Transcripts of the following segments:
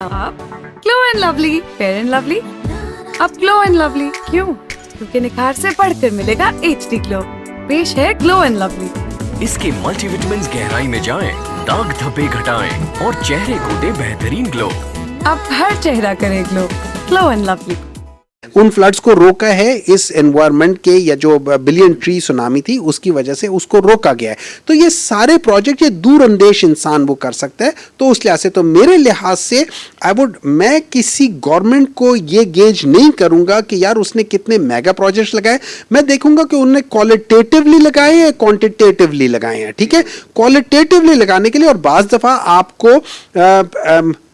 आप glow and lovely, fair and lovely, अब glow and lovely क्यों? क्योंकि निखार से बढ़कर मिलेगा HD ग्लो। पेश है ग्लो एंड लवली। इसके मल्टीविटामिन्स गहराई में जाएं, दाग धब्बे घटाएं और चेहरे को दे बेहतरीन ग्लो। अब हर चेहरा करे ग्लो, ग्लो एंड लवली। उन फ्लड्स को रोका है इस एनवायरनमेंट के, या जो बिलियन ट्री सुनामी थी उसकी वजह से उसको रोका गया है। तो ये सारे प्रोजेक्ट ये दूर अंदेश इंसान वो कर सकता है। तो उस लिहाज से, तो मेरे लिहाज से मैं किसी गवर्नमेंट को ये गेज नहीं करूंगा कि यार उसने कितने मेगा प्रोजेक्ट्स लगाए। मैं देखूंगा कि उन्होंने क्वालिटेटिवली लगाए हैं, क्वांटिटेटिवली लगाए हैं। ठीक है, क्वालिटेटिवली लगाने के लिए, और बाज दफा आपको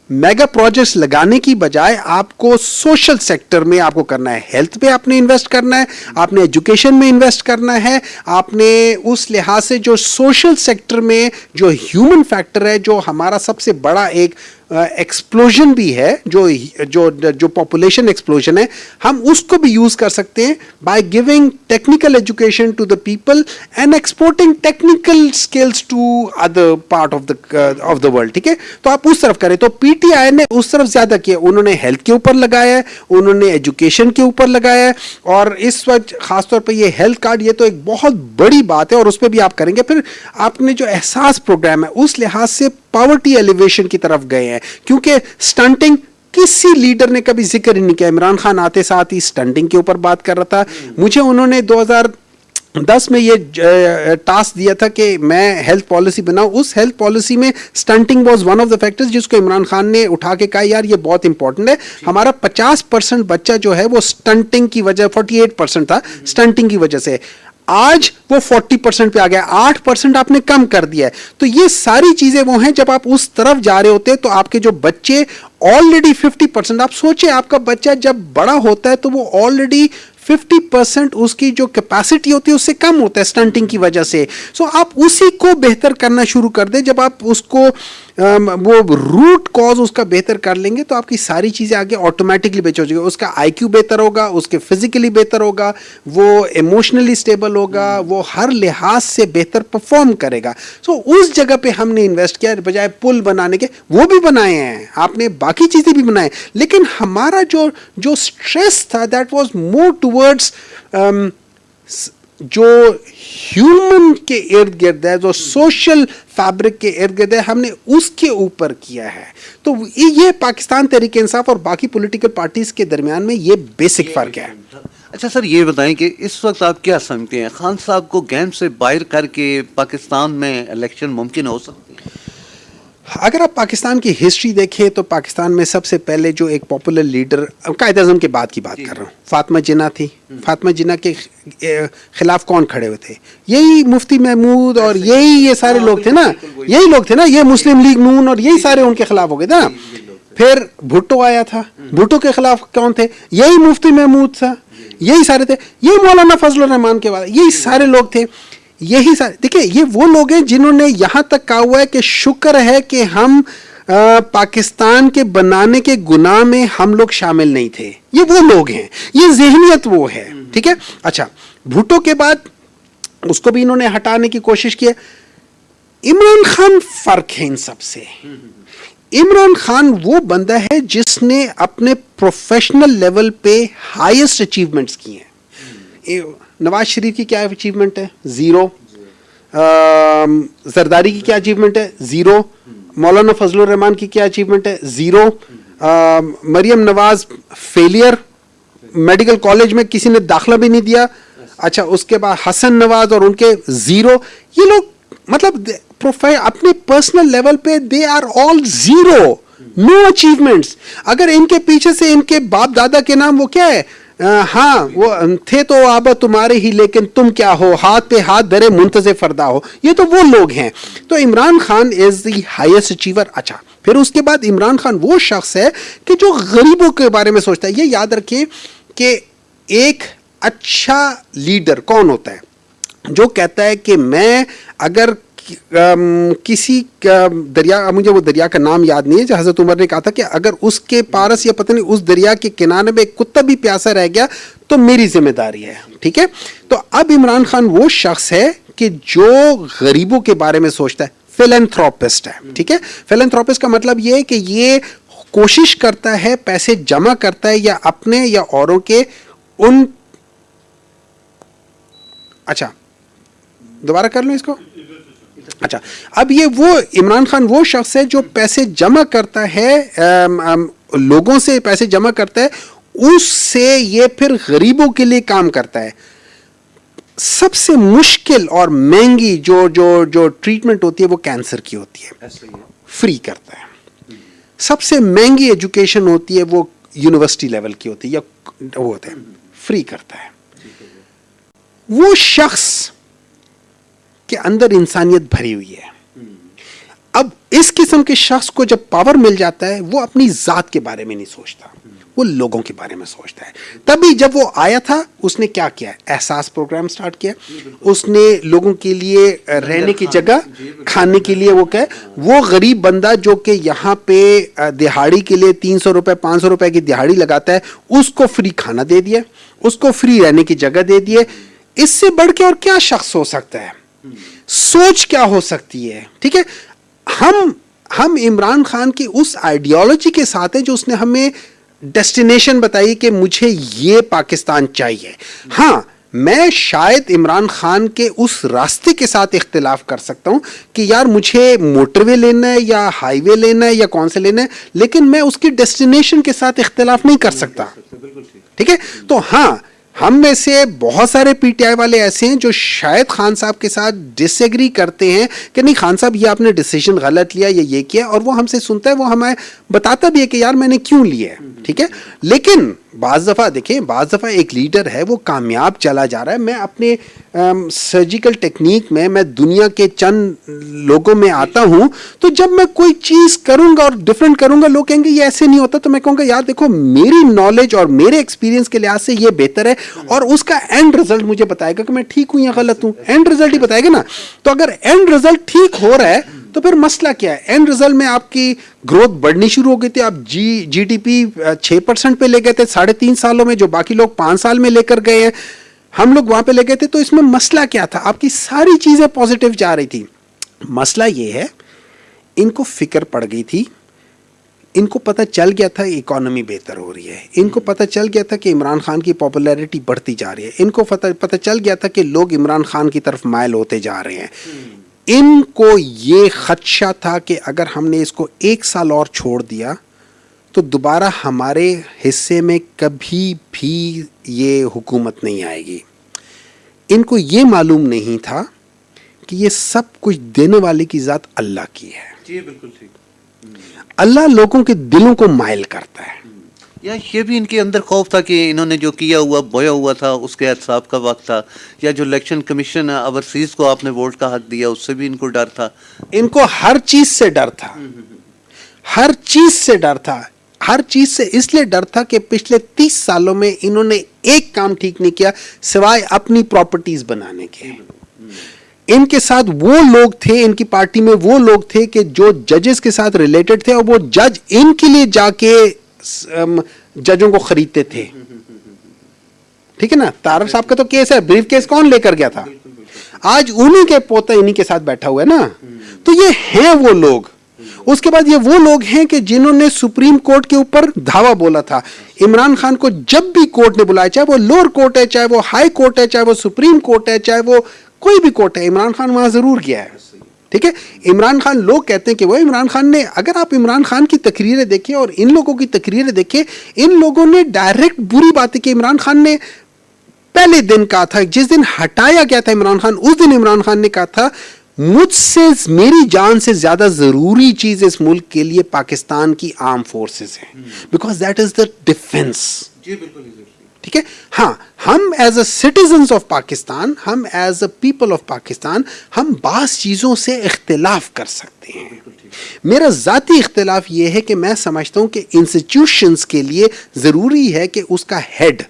मेगा प्रोजेक्ट्स लगाने की बजाय आपको सोशल सेक्टर में आपको करना है। हेल्थ पे आपने इन्वेस्ट करना है, आपने एजुकेशन में इन्वेस्ट करना है, आपने उस लिहाज से जो सोशल सेक्टर में जो ह्यूमन फैक्टर है, जो हमारा सबसे बड़ा एक एक्सप्लोजन भी है, जो पॉपुलेशन एक्सप्लोजन है, हम उसको भी यूज कर सकते हैं by giving technical education to the people and exporting technical skills to other part of the world. ठीक है, तो आप उस तरफ करें। तो पीटीआई ने उस तरफ ज्यादा किया, उन्होंने हेल्थ के ऊपर लगाया है, उन्होंने एजुकेशन के ऊपर लगाया है, और इस वक्त खासतौर पर ये हेल्थ कार्ड, ये तो एक बहुत बड़ी बात है और उस पर भी आप करेंगे। फिर आपने जो एहसास प्रोग्राम है, उस लिहाज से पॉवर्टी एलिवेशन की तरफ गए हैं, क्योंकि स्टंटिंग किसी लीडर ने कभी जिक्र नहीं किया। इमरान खान आते साथ ही स्टंटिंग के ऊपर बात कर रहा था। मुझे उन्होंने 2010 में ये टास्क दिया था कि मैं हेल्थ पॉलिसी बनाऊं। उस हेल्थ पॉलिसी में stunting was one of the factors जिसको इमरान खान ने उठा के कहा यार ये बहुत इंपॉर्टेंट है। हमारा 50% बच्चा जो है वो स्टंटिंग की वजह, 48% था स्टंटिंग की वजह से, आज वो 40% पे आ गया, 8% आपने कम कर दिया है। तो ये सारी चीजें वो हैं, जब आप उस तरफ जा रहे होते हैं तो आपके जो बच्चे ऑलरेडी 50%, आप सोचिए आपका बच्चा जब बड़ा होता है तो वो ऑलरेडी 50% उसकी जो कैपेसिटी होती है उससे कम होता है स्टंटिंग की वजह से। सो आप उसी को बेहतर करना शुरू कर दें। जब आप उसको वो रूट कॉज उसका बेहतर कर लेंगे तो आपकी सारी चीज़ें आगे ऑटोमेटिकली बेहतर हो जाएगी। उसका IQ बेहतर होगा, उसके फिजिकली बेहतर होगा, वो इमोशनली स्टेबल होगा, वो हर लिहाज से बेहतर परफॉर्म करेगा। सो उस जगह पे हमने इन्वेस्ट किया, बजाय पुल बनाने के। वो भी बनाए हैं आपने, बाकी चीज़ें भी बनाए, लेकिन हमारा जो स्ट्रेस था दैट वाज मोर टुवर्ड्स जो ह्यूमन के इर्द गिर्द है, जो सोशल फैब्रिक के इर्द गिर्द है, हमने उसके ऊपर किया है। तो ये पाकिस्तान तहरीक इंसाफ और बाकी पॉलिटिकल पार्टीज के दरमियान में ये बेसिक फर्क है। अच्छा सर, ये बताएं कि इस वक्त आप क्या समझते हैं, खान साहब को गेम से बाहर करके पाकिस्तान में इलेक्शन मुमकिन हो सकती है? अगर आप पाकिस्तान की हिस्ट्री देखें तो पाकिस्तान में सबसे पहले जो एक पॉपुलर लीडर, कायद आज़म के बाद की बात कर रहा हूँ, फातिमा जिन्ना थी। फातिमा जिन्ना के खिलाफ कौन खड़े हुए थे? यही मुफ्ती महमूद और ये सारे लोग थे ना, यही लोग थे ना, ये मुस्लिम लीग नून और यही सारे उनके खिलाफ हो गए थे ना। फिर भुट्टो आया था, भुट्टो के खिलाफ कौन थे? यही मुफ्ती महमूद था, यही सारे थे। ये मौलाना फजलुर रहमान के बाद यही सारे लोग थे, यही सारे। देखिए ये वो लोग हैं जिन्होंने यहां तक कहा हुआ है कि शुक्र है कि हम पाकिस्तान के बनाने के गुनाह में हम लोग शामिल नहीं थे। ये वो लोग हैं, ये ज़हनियत वो है। ठीक है, अच्छा, भुट्टो के बाद उसको भी इन्होंने हटाने की कोशिश की। इमरान खान फर्क है इन सबसे। इमरान खान वो बंदा है जिसने अपने प्रोफेशनल लेवल पे हाईएस्ट अचीवमेंट्स किए हैं। नवाज शरीफ की क्या अचीवमेंट है? 0। जरदारी की क्या अचीवमेंट है? 0। मौलाना फजलुर रहमान की क्या अचीवमेंट है? 0। Maryam Nawaz failure, medical college में किसी ने दाखिला भी नहीं दिया। अच्छा, उसके बाद हसन नवाज और उनके 0। ये लोग मतलब अपने पर्सनल लेवल पे they are all 0, no achievements. अगर इनके पीछे से इनके बाप दादा के नाम वो क्या है, हाँ वो थे तो आबा तुम्हारे ही, लेकिन तुम क्या हो, हाथ पे हाथ धरे मुंतज़े फरदा हो, ये तो वो लोग हैं। तो Imran Khan is the highest achiever. अच्छा, फिर उसके बाद इमरान खान वो शख्स है कि जो गरीबों के बारे में सोचता है। ये याद रखिए कि एक अच्छा लीडर कौन होता है? जो कहता है कि मैं अगर किसी दरिया, मुझे वो दरिया का नाम याद नहीं है, जो हज़रत उमर ने कहा था कि अगर उसके पारस या पता नहीं उस दरिया के किनारे में एक कुत्ता भी प्यासा रह गया तो मेरी जिम्मेदारी है। ठीक है, तो अब इमरान खान वो शख्स है कि जो गरीबों के बारे में सोचता है, फिलैंथ्रोपिस्ट है। ठीक है, फिलैंथ्रोपिस्ट का मतलब ये है कि ये कोशिश करता है, पैसे जमा करता है या अपने या औरों के उन, अच्छा दोबारा कर लो इसको, अच्छा अब ये वो इमरान खान वो शख्स है जो पैसे जमा करता है, लोगों से पैसे जमा करता है, उससे ये फिर गरीबों के लिए काम करता है। सबसे मुश्किल और महंगी जो जो जो ट्रीटमेंट होती है वो कैंसर की होती है, फ्री करता है। सबसे महंगी एजुकेशन होती है वो यूनिवर्सिटी लेवल की होती है या वो होता है, फ्री करता है। वो शख्स के अंदर इंसानियत भरी हुई है। अब इस किस्म के शख्स को जब पावर मिल जाता है, वो अपनी जात के बारे में नहीं सोचता, वो लोगों के बारे में सोचता है। तभी जब वो आया था उसने क्या किया, एहसास प्रोग्राम स्टार्ट किया, उसने लोगों के लिए रहने की जगह, खाने के लिए वो कहे, वो गरीब बंदा जो कि यहाँ पे दिहाड़ी के लिए 300 रुपए 500 रुपए की दिहाड़ी लगाता है, उसको फ्री खाना दे दिया, उसको फ्री रहने की जगह दे दिए। इससे बढ़ के और क्या शख्स हो सकता है, सोच क्या हो सकती है। ठीक है, हम इमरान खान की उस आइडियोलॉजी के साथ है जो उसने हमें डेस्टिनेशन बताई कि मुझे ये पाकिस्तान चाहिए। हाँ, मैं शायद इमरान खान के उस रास्ते के साथ इख्तिलाफ कर सकता हूं कि यार मुझे मोटरवे लेना है या हाईवे लेना है या कौन से लेना है, लेकिन मैं उसकी डेस्टिनेशन के साथ इख्तिलाफ नहीं कर सकता। ठीक है, तो हाँ, हम में से बहुत सारे पीटीआई वाले ऐसे हैं जो शायद खान साहब के साथ डिसएग्री करते हैं कि नहीं खान साहब ये आपने डिसीजन गलत लिया या ये किया, और वो हमसे सुनता है, वो हमें बताता भी है कि यार मैंने क्यों लिया है। ठीक है, लेकिन बाज़ दफ़ा देखें, बाज़ दफ़ा एक लीडर है वो कामयाब चला जा रहा है। मैं अपने सर्जिकल टेक्निक में मैं दुनिया के चंद लोगों में आता हूं, तो जब मैं कोई चीज़ करूंगा और डिफरेंट करूंगा, लोग कहेंगे ये ऐसे नहीं होता, तो मैं कहूँगा यार देखो मेरी नॉलेज और मेरे एक्सपीरियंस के लिहाज से ये बेहतर है, और उसका एंड रिजल्ट मुझे बताएगा कि मैं ठीक हूं या गलत हूं। एंड रिजल्ट ही बताएगा ना। तो अगर एंड रिजल्ट ठीक हो रहा है तो फिर मसला क्या है। एंड रिजल्ट में आपकी ग्रोथ बढ़नी शुरू हो गई थी, आप जीडीपी 6% पे ले गए थे 3.5 सालों में, जो बाकी लोग 5 साल में लेकर गए हैं, हम लोग वहां पे ले गए थे। तो इसमें मसला क्या था, आपकी सारी चीजें पॉजिटिव जा रही थी। मसला ये है, इनको फिक्र पड़ गई थी, इनको पता चल गया था इकोनॉमी बेहतर हो रही है, इनको पता चल गया था कि इमरान खान की पॉपुलैरिटी बढ़ती जा रही है, इनको पता चल गया था कि लोग इमरान खान की तरफ माइल होते जा रहे हैं। इनको ये खदशा था कि अगर हमने इसको 1 साल और छोड़ दिया तो दोबारा हमारे हिस्से में कभी भी ये हुकूमत नहीं आएगी। इनको ये मालूम नहीं था कि ये सब कुछ देने वाले की ज़ात अल्लाह की है। जी बिल्कुल ठीक। अल्लाह लोगों के दिलों को माइल करता है। या ये भी इनके अंदर खौफ था कि इन्होंने जो किया हुआ बोया हुआ था उसके एहसाब का वक्त था, या जो इलेक्शन कमीशन ओवरसीज को आपने वोट का हक दिया उससे भी इनको डर था। इनको हर चीज से डर था, हर चीज से डर था। हर चीज से इसलिए डर था कि पिछले 30 सालों में इन्होंने एक काम ठीक नहीं किया सिवाय अपनी प्रॉपर्टीज बनाने के। इनके साथ वो लोग थे, इनकी पार्टी में वो लोग थे कि जो जजेस के साथ रिलेटेड थे, और वो जज इनके लिए जाके जजों को खरीदते थे। ठीक है ना, तारक साहब का तो केस है, ब्रीफ केस कौन लेकर गया था, आज उन्हीं के पोता इन्हीं के साथ बैठा हुआ है ना। तो ये हैं वो लोग। उसके बाद ये वो लोग हैं कि जिन्होंने सुप्रीम कोर्ट के ऊपर धावा बोला था। इमरान खान को जब भी कोर्ट ने बुलाया, चाहे वो लोअर कोर्ट है, चाहे वो हाई कोर्ट है, चाहे वो सुप्रीम कोर्ट है, चाहे वो कोई भी कोर्ट है, इमरान खान वहां जरूर गया है। ठीक है, इमरान खान, लोग कहते हैं कि वो इमरान खान ने, अगर आप इमरान खान की तकरीरें देखें और इन लोगों की तकरीरें देखें, इन लोगों ने डायरेक्ट बुरी बातें की। इमरान खान ने पहले दिन कहा था, जिस दिन हटाया गया था इमरान खान, उस दिन इमरान खान ने कहा था मुझसे, मेरी जान से ज्यादा जरूरी चीज इस मुल्क के लिए पाकिस्तान की आर्म फोर्सेस है, because that is the defence. जी बिल्कुल। ठीक है, हाँ, हम as a citizens of Pakistan, हम as a people of Pakistan, हम बास चीज़ों से इख्तिलाफ कर सकते हैं। मेरा ज़ाती इख्तिलाफ ये है कि मैं समझता हूँ कि इंस्टीट्यूशंस के लिए ज़रूरी है कि उसका हेड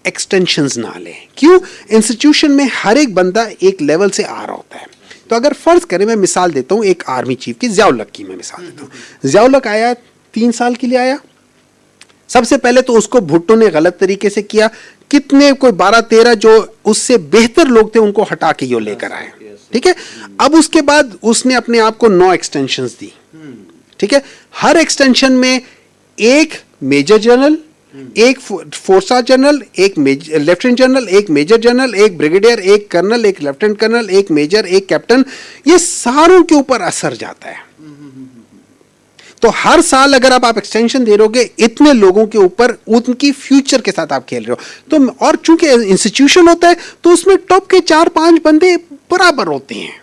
एक्सटेंशंस ना ले। क्यों? इंस्टीट्यूशन में हर एक बंदा एक लेवल से आ रहा होता है। तो अगर फ़र्ज़ करें, मैं मिसाल देता हूँ एक आर्मी चीफ की, ज़ियाउल हक की मैं मिसाल देता हूँ। ज़ियाउल हक आया, 3 साल के लिए आया। सबसे पहले तो उसको भुट्टो ने गलत तरीके से किया, कितने कोई 12-13 जो उससे बेहतर लोग थे उनको हटा के यो लेकर आए। ठीक है, अब उसके बाद उसने अपने आप को 9 एक्सटेंशंस दी। ठीक है, हर एक्सटेंशन में एक मेजर जनरल, एक फोर स्टार जनरल, एक लेफ्टिनेंट जनरल, एक मेजर जनरल, एक ब्रिगेडियर, एक कर्नल, एक लेफ्टिनेंट कर्नल, एक मेजर, एक कैप्टन, ये सारों के ऊपर असर जाता है। तो हर साल अगर आप एक्सटेंशन दे रहोगे, इतने लोगों के ऊपर उनकी फ्यूचर के साथ आप खेल रहे हो। तो और चूंकि इंस्टीट्यूशन होता है तो उसमें टॉप के 4-5 बंदे बराबर होते हैं।